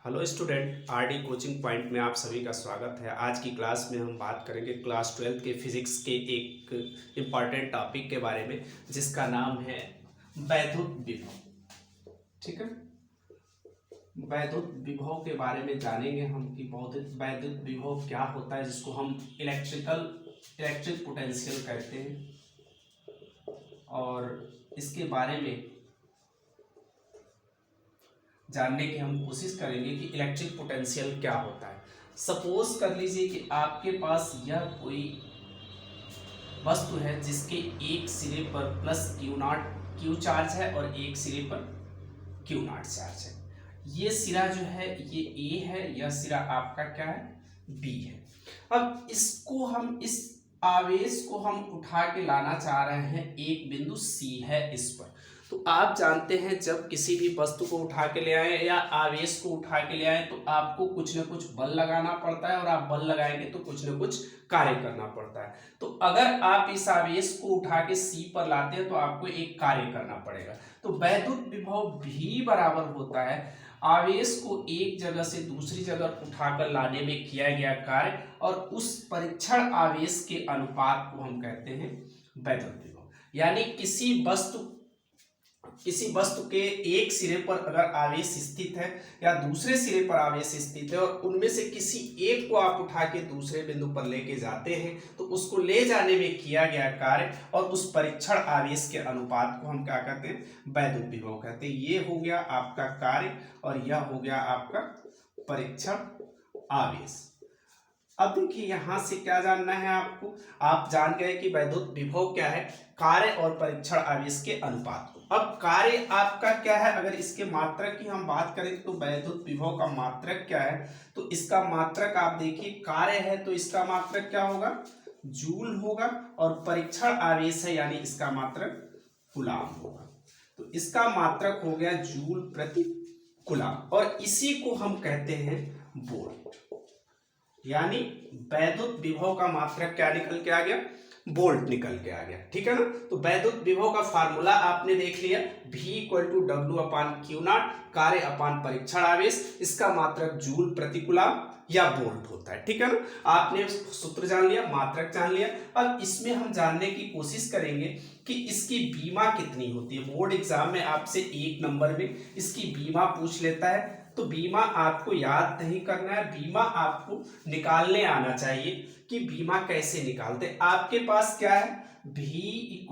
Hello student, RD coaching point में आप सभी का स्वागत है। आज की क्लास में हम बात करेंगे क्लास 12 के फिजिक्स के एक इम्पॉर्टेंट टॉपिक के बारे में, जिसका नाम है वैद्युत विभव। ठीक है, वैद्युत विभव के बारे में जानेंगे हम कि वैद्युत विभव क्या होता है, जिसको हम इलेक्ट्रिक पोटेंशियल कहते हैं। और इसके बारे में जानने की हम कोशिश करेंगे कि इलेक्ट्रिक पोटेंशियल क्या होता है। सपोज कर लीजिए कि आपके पास यह कोई वस्तु है जिसके एक सिरे पर प्लस क्यू चार्ज है और एक सिरे पर क्यू नॉट चार्ज है। ये सिरा जो है ये ए है, यह सिरा आपका क्या है, बी है। अब इसको हम इस आवेश को हम उठा के लाना चाह रहे हैं, एक बिंदु सी है इस पर। तो आप जानते हैं जब किसी भी वस्तु को उठा के ले आए या आवेश को उठा के ले आए तो आपको कुछ ना कुछ बल लगाना पड़ता है, और आप बल लगाएंगे तो कुछ ना कुछ कार्य करना पड़ता है। तो अगर आप इस आवेश को उठा के सी पर लाते हैं तो आपको एक कार्य करना पड़ेगा। तो वैद्युत विभव भी बराबर होता है आवेश को एक जगह से दूसरी जगह उठाकर लाने में किया गया कार्य, और उस परीक्षण आवेश के अनुपात को हम कहते हैं वैद्युत विभव। यानी किसी वस्तु के एक सिरे पर अगर आवेश स्थित है या दूसरे सिरे पर आवेश स्थित है, और उनमें से किसी एक को आप उठा के दूसरे बिंदु पर लेके जाते हैं, तो उसको ले जाने में किया गया कार्य और उस परीक्षण आवेश के अनुपात को हम क्या कहते हैं, वैद्युत विभव कहते हैं। ये हो गया आपका कार्य और यह हो गया आपका परीक्षण आवेश। अब देखिए यहां से क्या जानना है आपको, आप जान गए कि वैद्युत विभव क्या है, कार्य और परीक्षण आवेश के अनुपात को। अब कार्य आपका क्या है, अगर इसके मात्रक की हम बात करें तो वैद्युत विभव का मात्रक क्या है, तो इसका मात्रक आप देखिए, कार्य है तो इसका मात्रक क्या होगा, जूल होगा, और परीक्षण आवेश है यानी इसका मात्रक कूलाम होगा। तो इसका मात्रक हो गया जूल प्रति कूलाम, और इसी को हम कहते हैं वोल्ट। यानी वैद्युत विभव का मात्रक क्या निकल के आ गया, वोल्ट निकल के आ गया। ठीक है ना। तो वैद्युत विभव का फार्मूला आपने देख लिया, V = W/Q0, कार्य अपान परीक्षण आवेश, इसका मात्रक जूल प्रति कूलाम या वोल्ट होता है। ठीक है ना। आपने सूत्र जान लिया, मात्रक जान लिया। अब इसमें हम जानने की कोशिश करेंगे कि इसकी बीमा कितनी होती है। बोर्ड एग्जाम में आपसे 1 नंबर में इसकी बीमा पूछ लेता है, तो बीमा आपको याद नहीं करना है, बीमा आपको निकालने आना चाहिए कि बीमा कैसे निकालते। आपके पास क्या है, V =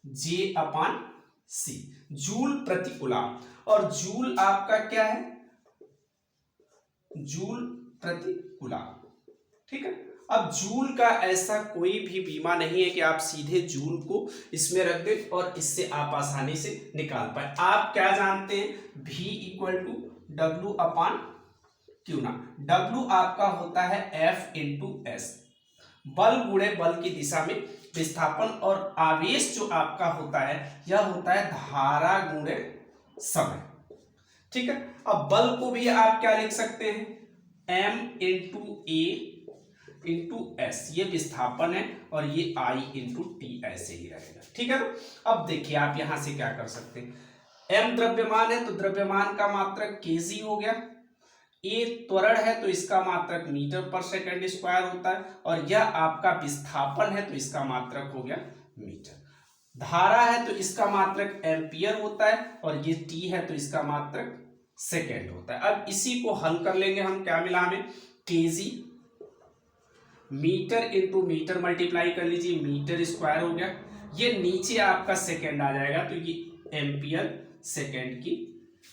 J/C, जूल प्रति कूलाम, और जूल आपका क्या है, जूल प्रति कूलाम। ठीक है। अब जूल का ऐसा कोई भी बीमा नहीं है कि आप सीधे जूल को इसमें रख दें और इससे आप आसानी से निकाल पाए। आप क्या जानते हैं, V = W/Q0। W आपका होता है F × S, बल गुणे बल की दिशा में विस्थापन, और आवेश जो आपका होता है यह होता है धारा गुणे समय। ठीक है। अब बल को भी आप क्या लिख सकते हैं, M × A × S, ये विस्थापन है, और ये I × T ऐसे ही रहेगा। ठीक है ना। अब देखिए आप यहां से क्या कर सकते हैं, M द्रव्यमान है तो द्रव्यमान का मात्रक kg हो गया, A त्वरण है तो इसका मात्रक मीटर/सेकंड² होता है, और यह आपका विस्थापन है तो इसका मात्रक हो गया मीटर। धारा है तो इसका मात्रक एम्पियर होता है, और ये T है तो इसका मात्रक सेकेंड होता है। अब इसी को हल कर लेंगे हम, क्या मिला हमें, kg मीटर × मीटर मल्टीप्लाई कर लीजिए, मीटर² हो गया, ये नीचे आपका सेकेंड आ जाएगा तो ये एम्पियर सेकेंड की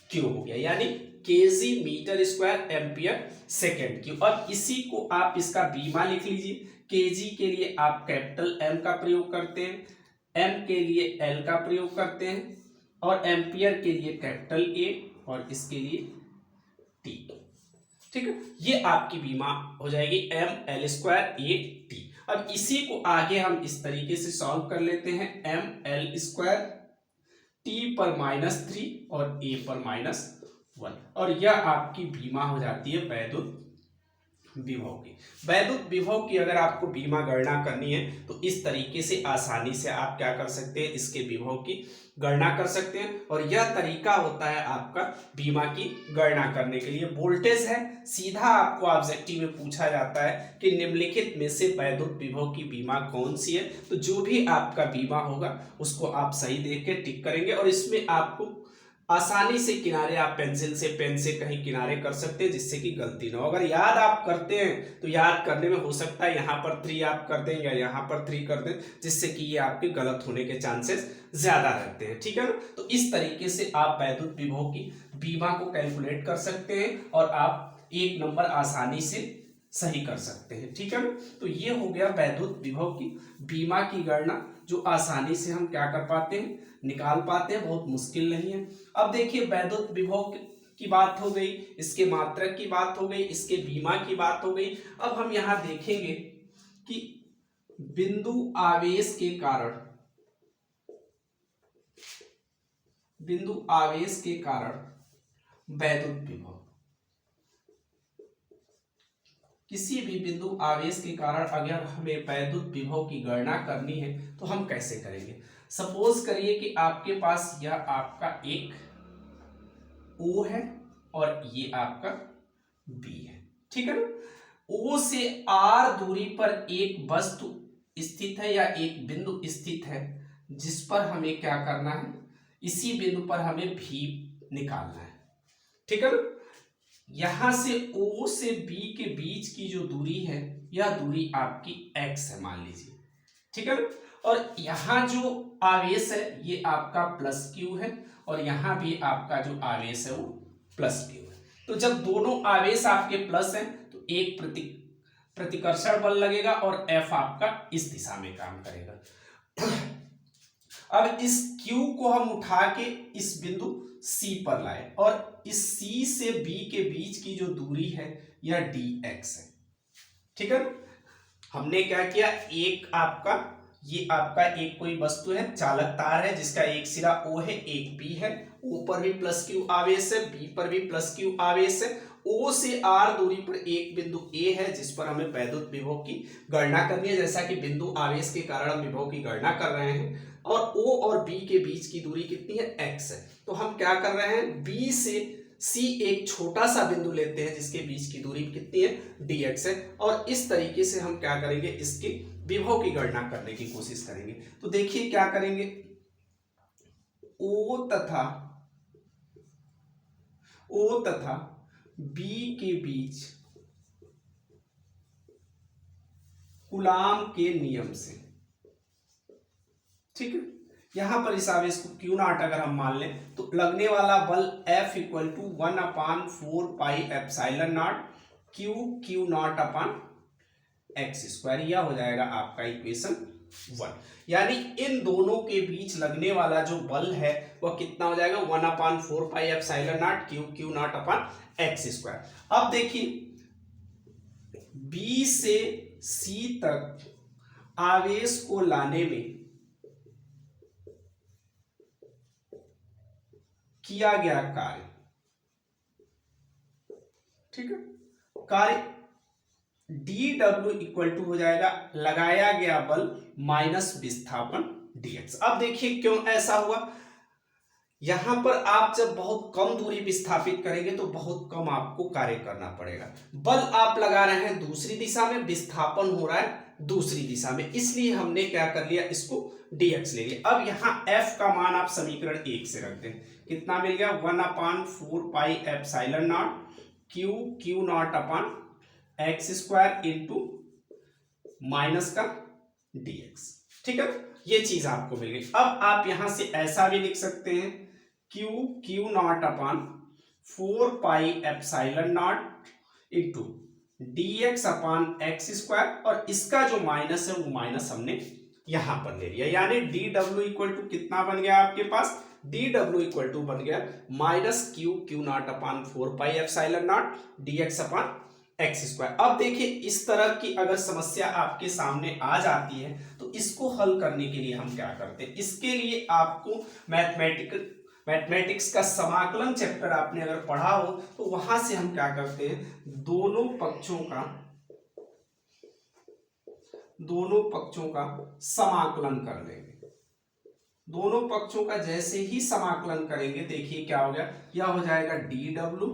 क्यू हो गया, यानी kg मीटर² एम्पियर सेकेंड क्यू। अब इसी को आप इसका बीमा लिख लीजिए, kg के लिए आप कैपिटल M का प्रयोग करते हैं, M के लिए L का प्रयोग करते हैं, और एम्पियर के लिए कैपिटल A, और इसके लिए T। ठीक है, ये आपकी बीमा हो जाएगी mL²A/T। अब इसी को आगे हम इस तरीके से सॉल्व कर लेते हैं, mL² T पर -3 और A पर -1, और यह आपकी बीमा हो जाती है वैद्युत विभव की। वैद्युत विभव की अगर आपको बीमा गणना करनी है तो इस तरीके से आसानी से आप क्या कर सकते हैं, इसके विभव की गणना कर सकते हैं। और यह तरीका होता है आपका बीमा की गणना करने के लिए। वोल्टेज है, सीधा आपको ऑब्जेक्टिव में पूछा जाता है कि निम्नलिखित में से वैद्युत विभव की बीमा कौन सी है। तो जो भी आपका बीमा होगा उसको आप सही देख के टिक करेंगे और इसमें आपको आसानी से किनारे आप पेंसिल से, पेन से कहीं किनारे कर सकते हैं जिससे कि गलती ना हो। अगर याद आप करते हैं तो याद करने में हो सकता है यहाँ पर 3 आप कर दें या यहाँ पर 3 कर दें, जिससे कि ये आपके गलत होने के चांसेस ज्यादा रहते हैं। ठीक है ना। तो इस तरीके से आप वैद्युत विभव की बीमा को कैलकुलेट कर सकते हैं और आप 1 नंबर आसानी से सही कर सकते हैं। ठीक है ना। तो ये हो गया वैद्युत विभव की बीमा की गणना, जो आसानी से हम क्या कर पाते हैं, निकाल पाते हैं, बहुत मुश्किल नहीं है। अब देखिए वैद्युत विभव की बात हो गई, इसके मात्रक की बात हो गई, इसके बीमा की बात हो गई। अब हम यहां देखेंगे कि बिंदु आवेश के कारण, बिंदु आवेश के कारण वैद्युत विभव, किसी भी बिंदु आवेश के कारण अगर हमें वैद्युत विभव की गणना करनी है तो हम कैसे करेंगे। सपोज करिए कि आपके पास यह आपका एक O है और ये आपका B है। ठीक है ना। O से R दूरी पर एक वस्तु स्थित है या एक बिंदु स्थित है जिस पर हमें क्या करना है, इसी बिंदु पर हमें V निकालना है। ठीक है ना। यहां से O से B के बीच की जो दूरी है यह दूरी आपकी x है मान लीजिए। ठीक है ना। और यहाँ जो आवेश है ये आपका प्लस क्यू है और यहाँ भी आपका जो आवेश है वो प्लस क्यू है। तो जब दोनों आवेश आपके प्लस हैं तो एक प्रतिकर्षण बल लगेगा और F आपका इस दिशा में काम करेगा। अब इस Q को हम उठा के इस बिंदु C पर लाए और इस C से B के बीच की जो दूरी है यह dx है। ठीक है। हमने क्या किया, एक आपका ये आपका एक कोई वस्तु है, चालक तार है जिसका एक सिरा O है, एक B है, O पर भी प्लस क्यू आवेश है, B पर भी प्लस क्यू आवेश है। O से R दूरी पर एक बिंदु A है जिस पर हमें वैद्युत विभव की गणना करनी है। जैसा कि बिंदु आवेश के कारण हम विभव की गणना कर रहे हैं और O और B के बीच की दूरी कितनी है, x है। तो हम क्या कर रहे हैं, B से C एक छोटा सा बिंदु लेते हैं जिसके बीच की दूरी कितनी है, dx है। और इस तरीके से हम क्या करेंगे, इसके विभव की गणना करने की कोशिश करेंगे। तो देखिए क्या करेंगे, O तथा B के बीच कूलाम के नियम से, ठीक है, यहां पर इस आवेश को Q नॉट अगर हम मान लें तो लगने वाला बल F equal to 1/4 pi epsilon nought Q nought upon x square, यह हो जाएगा आपका इक्वेशन 1। यानी इन दोनों के बीच लगने वाला जो बल है वह कितना हो जाएगा, 1/4 pi epsilon nought Q nought upon x square. अब देखिए B से C तक आवेश को लाने में किया गया कार्य, ठीक है, कार्य dw इक्वल टू हो जाएगा लगाया गया बल माइनस विस्थापन dx। अब देखिए क्यों ऐसा हुआ, यहां पर आप जब बहुत कम दूरी विस्थापित करेंगे तो बहुत कम आपको कार्य करना पड़ेगा। बल आप लगा रहे हैं दूसरी दिशा में, विस्थापन हो रहा है दूसरी दिशा में, इसलिए हमने क्या कर लिया, इसको dx ले लिया। अब यहाँ f का मान आप समीकरण 1 से रख दें, कितना मिल गया, 1/4 pi epsilon nought Q nought upon x square into minus का dx। ठीक है, ये चीज आपको मिल गई। अब आप यहां से ऐसा भी लिख सकते हैं, Q nought upon 4 pi epsilon nought into dx upon x square, और इसका जो माइनस है वो माइनस हमने यहां पर ले लिया। यानी dw इक्वल टू कितना बन गया आपके पास, dw इक्वल टू बन गया minus Q nought upon 4 pi epsilon not dx upon x square. अब देखिए इस तरह की अगर समस्या आपके सामने आ जाती है तो इसको हल करने के लिए हम क्या करते हैं, इसके लिए आपको मैथमेटिक्स का समाकलन चैप्टर आपने अगर पढ़ा हो तो वहां से हम क्या करते हैं, दोनों पक्षों का दोनों पक्षों का समाकलन कर लेंगे। दोनों पक्षों का जैसे ही समाकलन करेंगे, देखिए क्या हो गया, यह हो जाएगा dw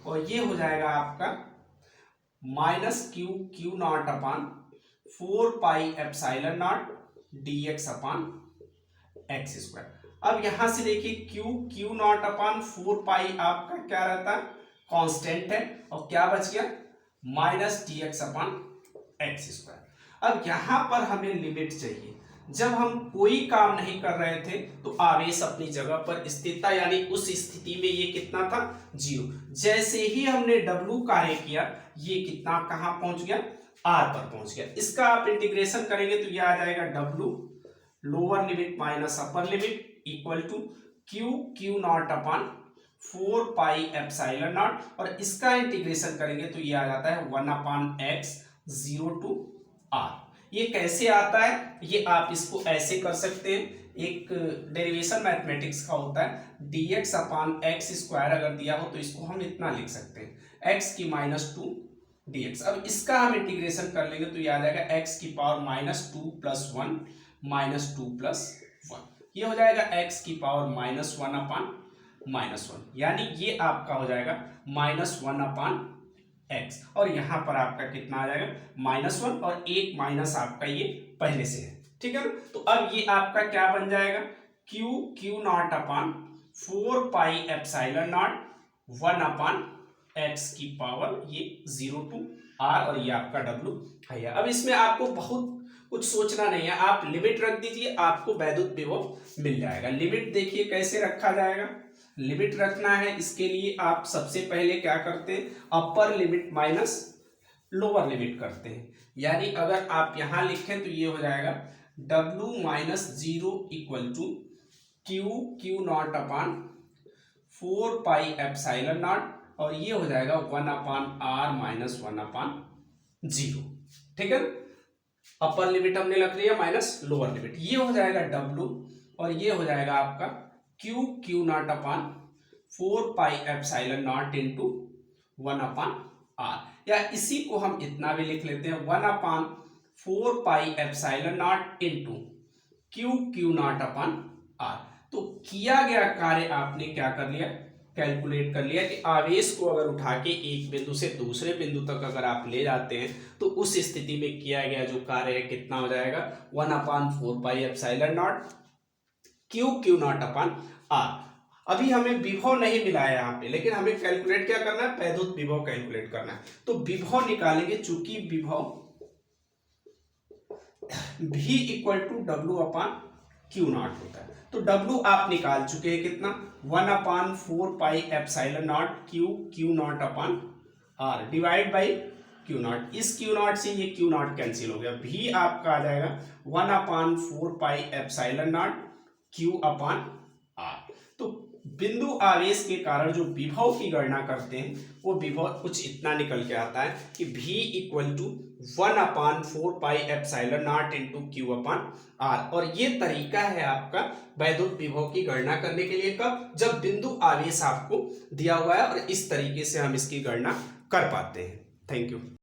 और ये हो जाएगा आपका minus Q q nought upon 4 pi epsilon not dx upon x square. अब यहां से देखिए क्यू क्यू नॉट अपान 4 पाई आपका क्या रहता है, कांस्टेंट है, और क्या बच गया माइनस dx अपान एक्स स्क्वायर। अब यहां पर हमें लिमिट चाहिए। जब हम कोई काम नहीं कर रहे थे तो आवेश अपनी जगह पर स्थिर था, यानी उस स्थिति में ये कितना था, 0। जैसे ही हमने W कार्य किया, ये कितना कहां पहुंच गया, R पर पहुंच गया। इसका आप इंटीग्रेशन करेंगे तो ये आ जाएगा W lower limit minus upper limit equal to q q nought upon 4 pi epsilon nought, और इसका इंटीग्रेशन करेंगे तो ये आ जाता है 1 अपान एक्स 0 टू R। ये कैसे आता है, ये आप इसको ऐसे कर सकते हैं, एक डेरिवेशन मैथमेटिक्स का होता है, dx अपान एक्स स्क्वायर अगर दिया हो तो इसको हम इतना लिख सकते हैं x की -2 dx। अब इसका हम इंटीग्रेशन कर लेंगे तो ये आ जाएगा x की पावर -2 + 1 -2 + 1, ये हो जाएगा x की पावर -1 अपान -1, यानी ये आपका हो जाएगा -1 अपान x, और यहां पर आपका कितना आ जाएगा -1, और एक माइनस आपका ये पहले से है, ठीक है ना। तो अब ये आपका क्या बन जाएगा, Q q nought upon 4 pi epsilon not 1 upon x की पावर ये 0 टू R, और ये आपका W है। अब इसमें आपको बहुत कुछ सोचना नहीं है, आप लिमिट रख दीजिए, आपको वैद्युत विभव मिल जाएगा। लिमिट देखिए कैसे रखा जाएगा, लिमिट रखना है, इसके लिए आप सबसे पहले क्या करते हैं, upper limit minus lower limit करते हैं। यानी अगर आप यहां लिखें तो ये हो जाएगा W minus 0 equal to q q nought upon 4 pi epsilon nought, और ये हो जाएगा 1 अपान R माइनस 1 अपान 0, ठीक है। अपर लिमिट हमने रख लिया माइनस लोअर लिमिट, ये हो जाएगा W, और ये हो जाएगा आपका Q q nought upon 4 pi epsilon nought into 1 अपान R, या इसी को हम इतना भी लिख लेते हैं 1 upon 4 pi epsilon nought into Q q nought अपान R। तो किया गया कार्य आपने क्या कर लिया, कैलकुलेट कर लिया कि आवेश को अगर उठा के एक बिंदु से दूसरे बिंदु तक अगर आप ले जाते हैं तो उस स्थिति में किया गया जो कार्य है कितना हो जाएगा, 1 upon 4 pi epsilon not Q q nought upon R। अभी हमें विभव नहीं मिला है यहाँ पे, लेकिन हमें कैलकुलेट क्या करना है, वैद्युत विभव कैलकुलेट करना है। तो विभव निकालेंगे, चूंकि विभव V equal to W upon q nought होता है, तो W आप निकाल चुके हैं कितना, 1 upon 4 pi epsilon not Q q nought upon R divide by Q not. इस क्यू नॉट से ये क्यू नॉट कैंसिल हो गया, V आपका आ जाएगा 1 upon 4 pi epsilon not Q upon R। तो बिंदु आवेश के कारण जो विभव की गणना करते हैं वो विभव कुछ इतना निकल के आता है कि V equal to 1 upon 4 pi epsilon nought into q upon R। और ये तरीका है आपका वैद्युत विभव की गणना करने के लिए, कब, जब बिंदु आवेश आपको दिया हुआ है, और इस तरीके से हम इसकी गणना कर पाते हैं। Thank you.